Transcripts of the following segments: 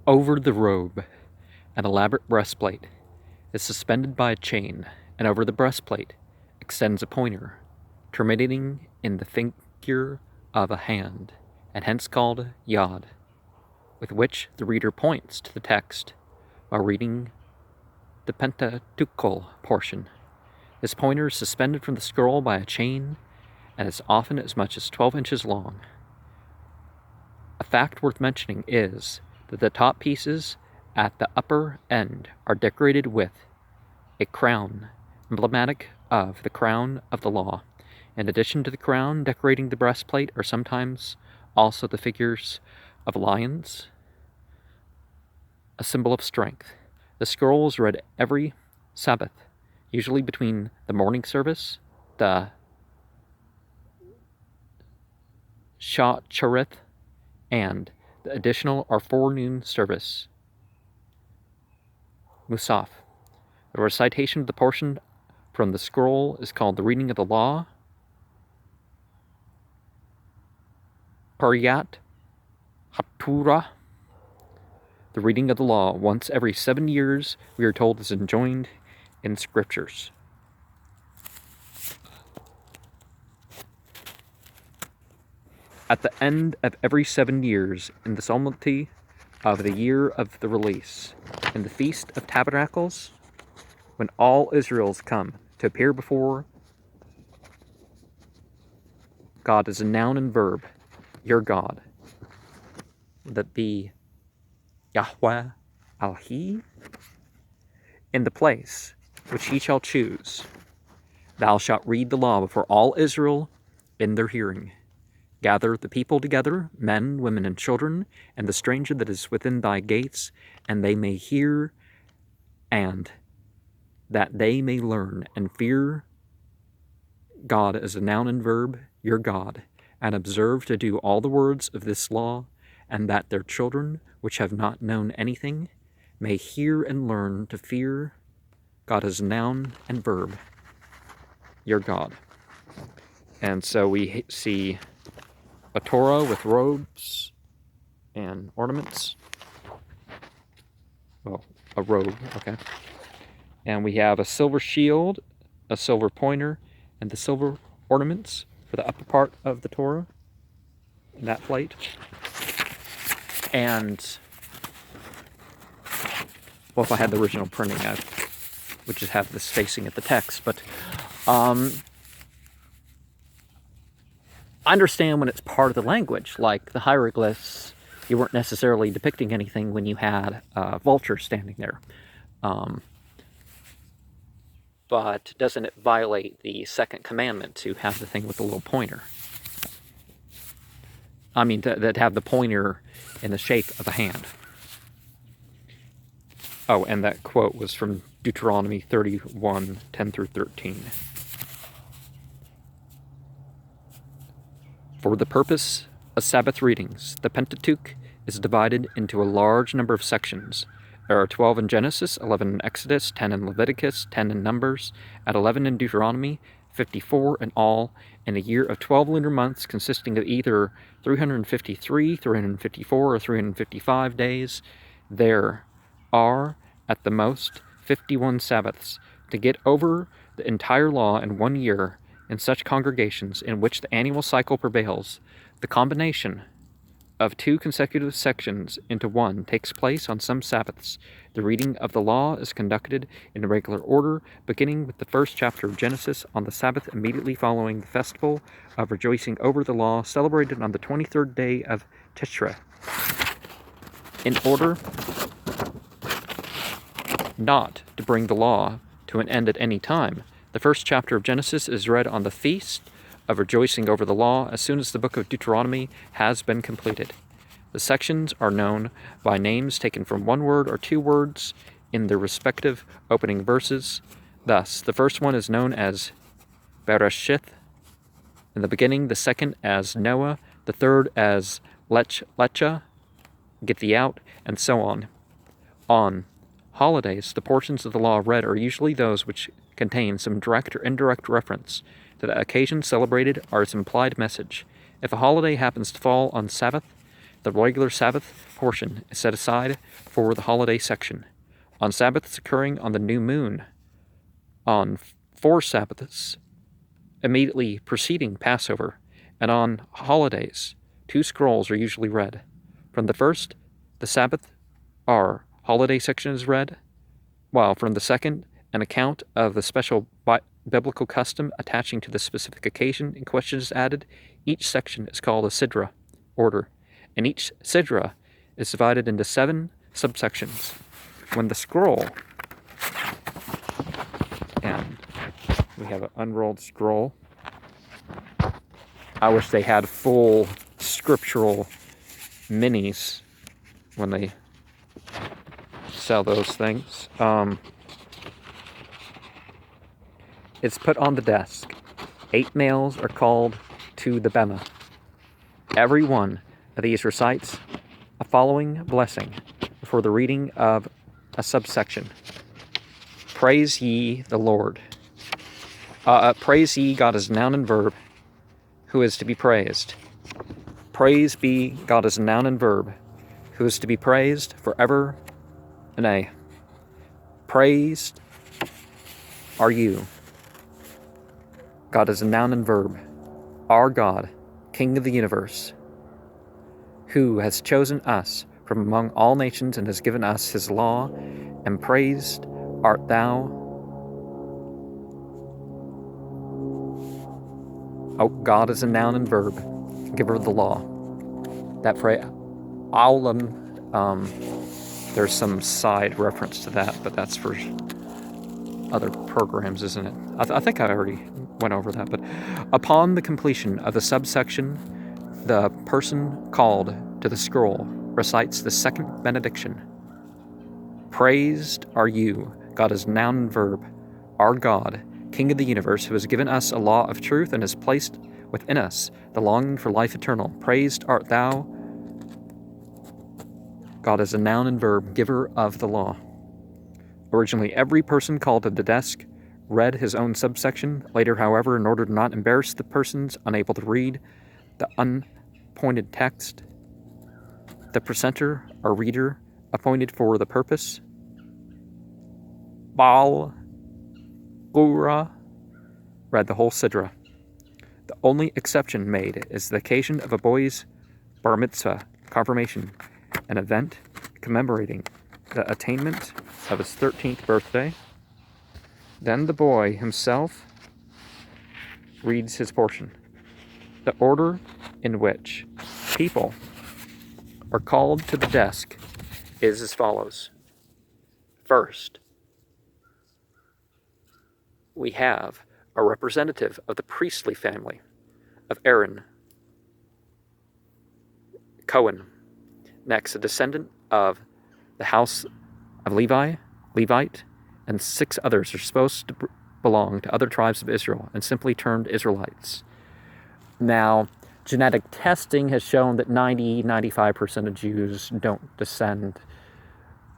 Over the robe, an elaborate breastplate is suspended by a chain, and over the breastplate extends a pointer, terminating in the figure of a hand, and hence called yod, with which the reader points to the text while reading the Pentateuchal portion. This pointer is suspended from the scroll by a chain and is often as much as 12 inches long. A fact worth mentioning is that the top pieces at the upper end are decorated with a crown, emblematic of the crown of the law. In addition to the crown decorating the breastplate are sometimes also the figures of lions, a symbol of strength. The scroll is read every Sabbath, usually between the morning service, the Charith, and the additional or forenoon service, Musaf. The recitation of the portion from the scroll is called the reading of the law, Paryat Hatura. The reading of the law once every 7 years, we are told, is enjoined in scriptures. At the end of every 7 years, in the solemnity of the year of the release, in the Feast of Tabernacles, when all Israels come to appear before God as a noun and verb, your God, that be Yahweh Al-Hi, in the place which he shall choose, thou shalt read the law before all Israel in their hearing. Gather the people together, men, women, and children, and the stranger that is within thy gates, and they may hear, and that they may learn and fear God as a noun and verb, your God, and observe to do all the words of this law, and that their children, which have not known anything, may hear and learn to fear God as a noun and verb, your God. And so we see a Torah with robes and ornaments. Well, a robe, okay. And we have a silver shield, a silver pointer, and the silver ornaments for the upper part of the Torah in that plate. And, well, if I had the original printing, I would just have this facing at the text. But I understand when it's part of the language, like the hieroglyphs, you weren't necessarily depicting anything when you had a vulture standing there. But doesn't it violate the second commandment to have the thing with the little pointer? I mean, to have the pointer in the shape of a hand. Oh, and that quote was from Deuteronomy 31, 10 through 13. For the purpose of Sabbath readings, the Pentateuch is divided into a large number of sections. There are 12 in Genesis, 11 in Exodus, 10 in Leviticus, 10 in Numbers, and 11 in Deuteronomy, 54 in all, in a year of 12 lunar months consisting of either 353, 354, or 355 days. There are, at the most, 51 Sabbaths. To get over the entire law in 1 year in such congregations in which the annual cycle prevails, the combination of 2 consecutive sections into one takes place on some Sabbaths. The reading of the law is conducted in regular order, beginning with the first chapter of Genesis on the Sabbath immediately following the festival of rejoicing over the law, celebrated on the 23rd day of Tishrei. In order not to bring the law to an end at any time, the first chapter of Genesis is read on the feast of rejoicing over the law as soon as the book of Deuteronomy has been completed. The sections are known by names taken from 1 word or 2 words in their respective opening verses. Thus, the first one is known as Bereshith in the beginning, the second as Noah, the third as Lecha, get thee out, and so on. On holidays, the portions of the law read are usually those which contain some direct or indirect reference to the occasion celebrated or its implied message. If a holiday happens to fall on Sabbath, The regular Sabbath portion is set aside for the holiday section. On Sabbaths occurring on the new moon, on 4 Sabbaths immediately preceding Passover, and on holidays, 2 scrolls are usually read. From the first, the Sabbath, our holiday section is read, while from the second, an account of the special biblical custom attaching to the specific occasion in question is added. Each section is called a sidra, order, and each sidra is divided into 7 subsections. When the scroll, and we have an unrolled scroll. I wish they had full scriptural minis when they sell those things. It's put on the desk. 8 males are called to the bema. Every one of these recites a following blessing before the reading of a subsection. Praise ye the Lord. Praise ye God as noun and verb, who is to be praised. Praise be God as noun and verb, who is to be praised forever and aye. Praised are you, God is a noun and verb, our God, King of the universe, who has chosen us from among all nations and has given us his law, and praised art thou, oh, God is a noun and verb, giver of the law. That phrase, there's some side reference to that, but that's for other programs, isn't it? I think I already went over that, but upon the completion of the subsection, the person called to the scroll recites the second benediction. Praised are you, God is noun and verb, our God, King of the universe, who has given us a law of truth and has placed within us the longing for life eternal. Praised art thou, God is a noun and verb, giver of the law. Originally, every person called to the desk read his own subsection. Later, however, in order to not embarrass the persons unable to read the unpointed text, the presenter, or reader, appointed for the purpose, Baal Gura, read the whole sidra. The only exception made is the occasion of a boy's bar mitzvah, confirmation, an event commemorating the attainment of his 13th birthday. Then the boy himself reads his portion. The order in which people are called to the desk is as follows. First, we have a representative of the priestly family of Aaron, Cohen. Next, a descendant of the house of Levite, and 6 others are supposed to belong to other tribes of Israel and simply termed Israelites. Now, genetic testing has shown that 95% of Jews don't descend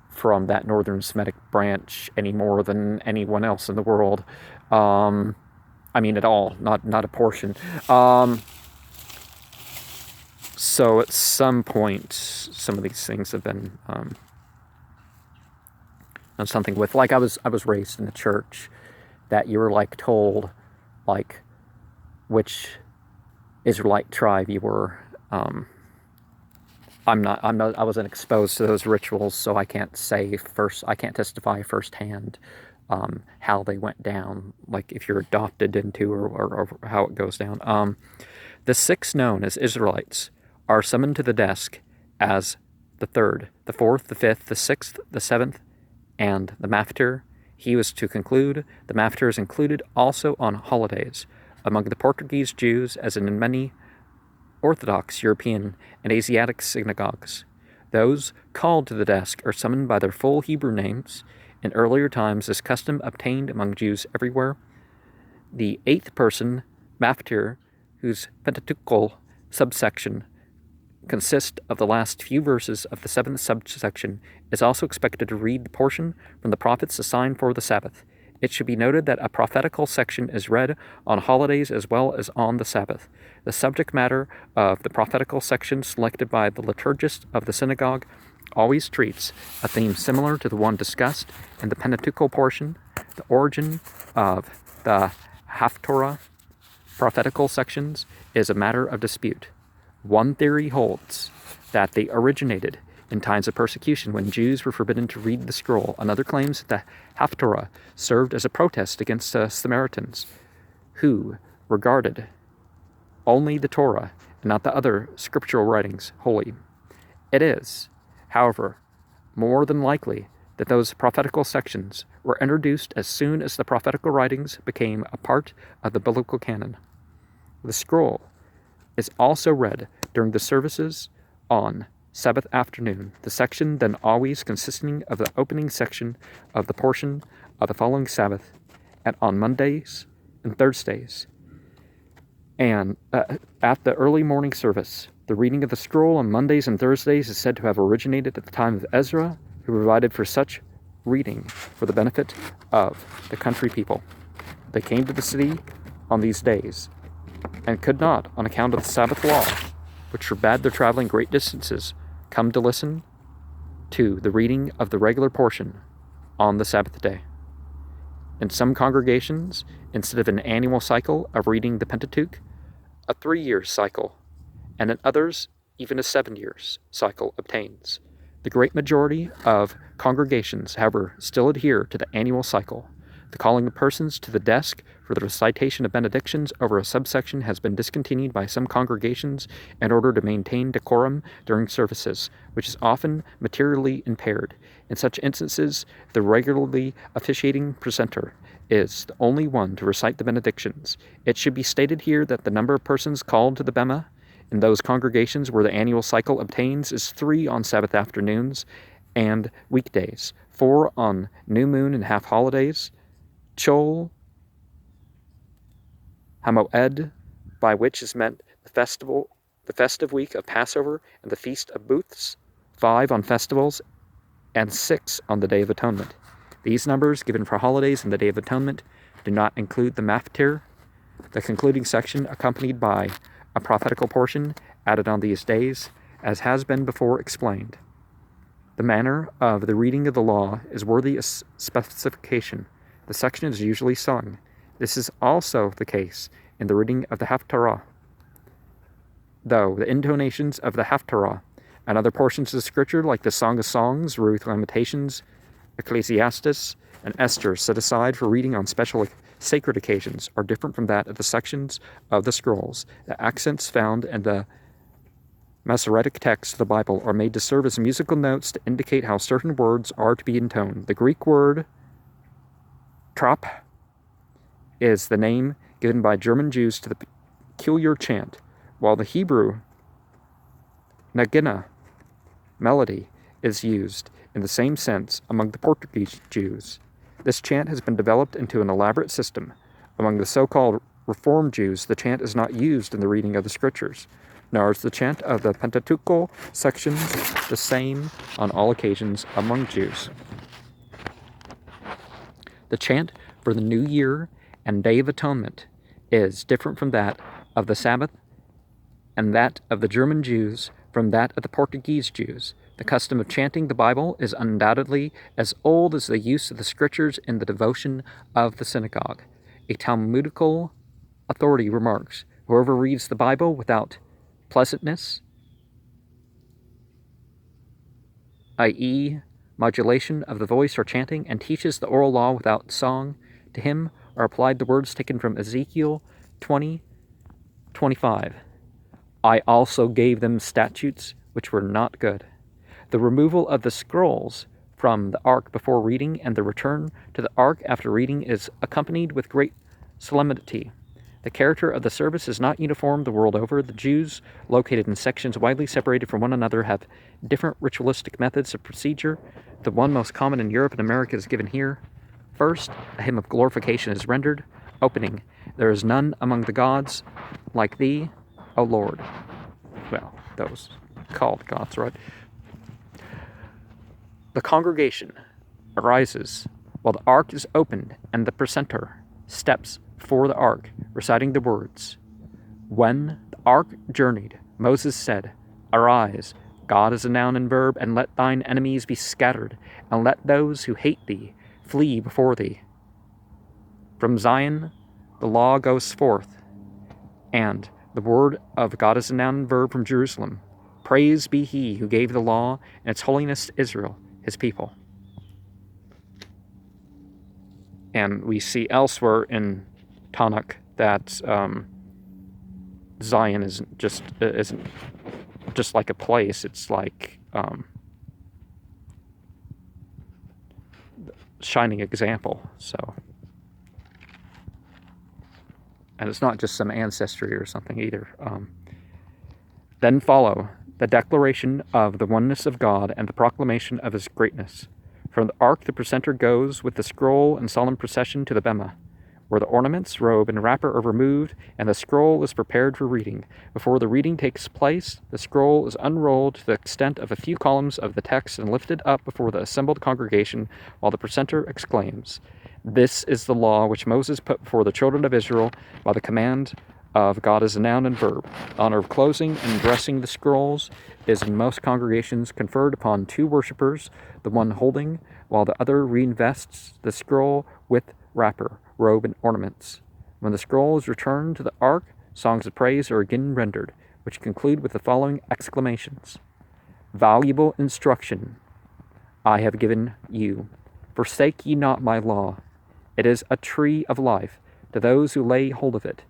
from that northern Semitic branch any more than anyone else in the world. At all, not a portion. So at some point, some of these things have been on something with, like I was raised in the church that you were told which Israelite tribe you were. I wasn't exposed to those rituals, so I can't testify firsthand how they went down, if you're adopted into or how it goes down. The 6 known as Israelites are summoned to the desk as the 3rd, the 4th, the 5th, the 6th, the 7th, and the maftir. He was to conclude. The maftir is included also on holidays among the Portuguese Jews, as in many Orthodox European and Asiatic synagogues. Those called to the desk are summoned by their full Hebrew names. In earlier times, this custom obtained among Jews everywhere. The 8th person, maftir, whose Pentateuchal subsection consists of the last few verses of the 7th subsection, is also expected to read the portion from the prophets assigned for the Sabbath. It should be noted that a prophetical section is read on holidays as well as on the Sabbath. The subject matter of the prophetical section selected by the liturgist of the synagogue always treats a theme similar to the one discussed in the Pentateuchal portion. The origin of the Haftorah prophetical sections is a matter of dispute. One theory holds that they originated in times of persecution when Jews were forbidden to read the scroll. Another claims that the Haftorah served as a protest against the Samaritans, who regarded only the Torah and not the other scriptural writings holy. It is, however, more than likely that those prophetical sections were introduced as soon as the prophetical writings became a part of the biblical canon. The scroll is also read during the services on Sabbath afternoon, the section then always consisting of the opening section of the portion of the following Sabbath, and on Mondays and Thursdays. And at the early morning service, the reading of the scroll on Mondays and Thursdays is said to have originated at the time of Ezra, who provided for such reading for the benefit of the country people. They came to the city on these days, and could not, on account of the Sabbath law, which forbade their traveling great distances, come to listen to the reading of the regular portion on the Sabbath day. In some congregations, instead of an annual cycle of reading the Pentateuch, a 3-year cycle, and in others, even a 7-year cycle obtains. The great majority of congregations, however, still adhere to the annual cycle. The calling of persons to the desk for the recitation of benedictions over a subsection has been discontinued by some congregations in order to maintain decorum during services, which is often materially impaired. In such instances, the regularly officiating precentor is the only one to recite the benedictions. It should be stated here that the number of persons called to the bema in those congregations where the annual cycle obtains is 3 on Sabbath afternoons and weekdays, 4 on new moon and half holidays, Chol Hamoed, by which is meant the festive week of Passover and the Feast of Booths, 5 on festivals, and 6 on the Day of Atonement. These numbers, given for holidays and the Day of Atonement, do not include the Maftir, the concluding section accompanied by a prophetical portion added on these days, as has been before explained. The manner of the reading of the law is worthy of specification. The section is usually sung. This is also the case in the reading of the Haftarah, though the intonations of the Haftarah and other portions of Scripture, like the Song of Songs, Ruth, Lamentations, Ecclesiastes, and Esther, set aside for reading on special sacred occasions, are different from that of the sections of the scrolls. The accents found in the Masoretic text of the Bible are made to serve as musical notes to indicate how certain words are to be intoned. The Greek word trop is the name given by German Jews to the peculiar chant, while the Hebrew nagina, melody, is used in the same sense among the Portuguese Jews. This chant has been developed into an elaborate system. Among the so-called Reformed Jews, the chant is not used in the reading of the Scriptures, nor is the chant of the Pentateuchal sections the same on all occasions among Jews. The chant for the New Year and Day of Atonement is different from that of the Sabbath, and that of the German Jews from that of the Portuguese Jews. The custom of chanting the Bible is undoubtedly as old as the use of the Scriptures in the devotion of the synagogue. A Talmudical authority remarks, "Whoever reads the Bible without pleasantness, i.e., modulation of the voice or chanting, and teaches the oral law without song, to him are applied the words taken from Ezekiel 20:25. I also gave them statutes which were not good." The removal of the scrolls from the ark before reading and the return to the ark after reading is accompanied with great solemnity. The character of the service is not uniform the world over. The Jews, located in sections widely separated from one another, have different ritualistic methods of procedure. The one most common in Europe and America is given here. First, a hymn of glorification is rendered, opening, "There is none among the gods like thee, O Lord." Well, those called gods, right? The congregation arises while the ark is opened, and the precentor steps before the ark, reciting the words, "When the ark journeyed, Moses said, Arise, God is a noun and verb, and let thine enemies be scattered, and let those who hate thee flee before thee. From Zion the law goes forth, and the word of God is a noun and verb from Jerusalem. Praise be he who gave the law and its holiness to Israel, his people. And we see elsewhere in Tanakh that Zion isn't just like a place. It's like shining example. So, and it's not just some ancestry or something either. Then follow the declaration of the oneness of God and the proclamation of his greatness. From the ark the precentor goes with the scroll in solemn procession to the bema, where the ornaments, robe, and wrapper are removed, and the scroll is prepared for reading. Before the reading takes place, the scroll is unrolled to the extent of a few columns of the text and lifted up before the assembled congregation, while the precentor exclaims, This is the law which Moses put before the children of Israel by the command of God as a noun and verb. The honor of closing and addressing the scrolls is in most congregations conferred upon two worshippers, the one holding, while the other reinvests the scroll with wrapper, robe, and ornaments. When the scroll is returned to the ark, songs of praise are again rendered, which conclude with the following exclamations. Valuable instruction I have given you. Forsake ye not my law. It is a tree of life to those who lay hold of it,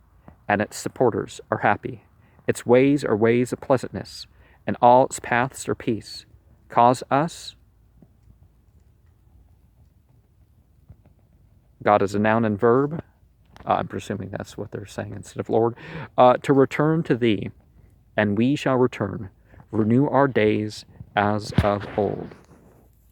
and its supporters are happy. Its ways are ways of pleasantness, and all its paths are peace. Cause us, God is a noun and verb, I'm presuming that's what they're saying instead of Lord, to return to thee, and we shall return. Renew our days as of old.